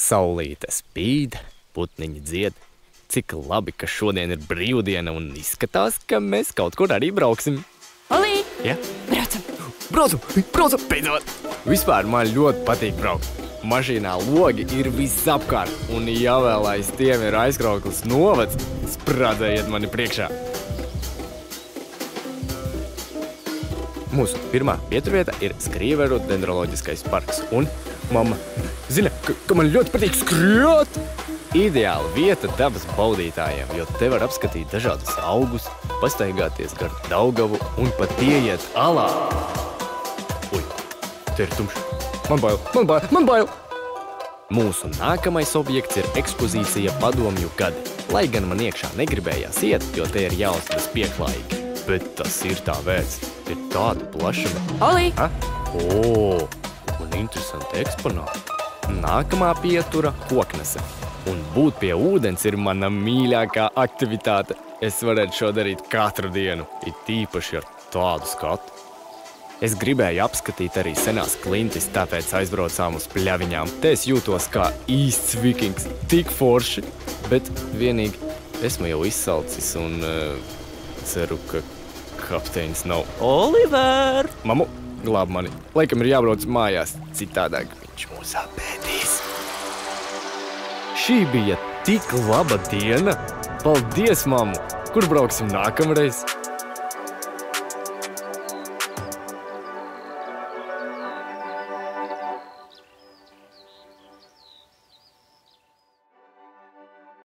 Saulīte spīd, putniņi dzied. Cik labi, ka šodien ir brīvdiena un izskatās, ka mēs kaut kur arī brauksim. Olī! Ja? Braucam! Braucam, beidzot! Vispār man ļoti patīk braukt. Mašīnā logi ir visapkārt, un jāvēl aiz tiem ir Aizkraukles novads. Spradzējiet mani priekšā. Mūsu pirmā pieturvieta ir Skrīveru dendroloģiskais parks, un mamma zina, ka man ļoti patīk skriet. Ideāla vieta dabas baudītājiem, jo te var apskatīt dažādus augus, pastaigāties gar Daugavu un pat ieiet alā. Uj, te ir tumšs. Man bail! Mūsu nākamais objekts ir ekspozīcija Padomju gadi. Lai gan man iekšā negribējās iet, jo te ir jāuzvedas pieklājīgi. Bet tas ir tā vērts. Ir tāda plašuma. Olī! O, un interesanti eksponāti. Nākamā pietura – Koknese. Un būt pie ūdens ir mana mīļākā aktivitāte. Es varētu šo darīt katru dienu, it īpaši ar tādu skatu. Es gribēju apskatīt arī senās klintis, tāpēc aizbraucām uz pļaviņām. Te es jūtos kā īsts vikings, tik forši, bet vienīgi esmu jau izsalcis un ceru, ka kapteinis nav. Oliver! Mamu, glāb mani. Laikam ir jābrauc mājās, citādāk viņš mūs apēdīs. Šī bija tik laba diena. Paldies, mammu! Kur brauksim nākamreiz?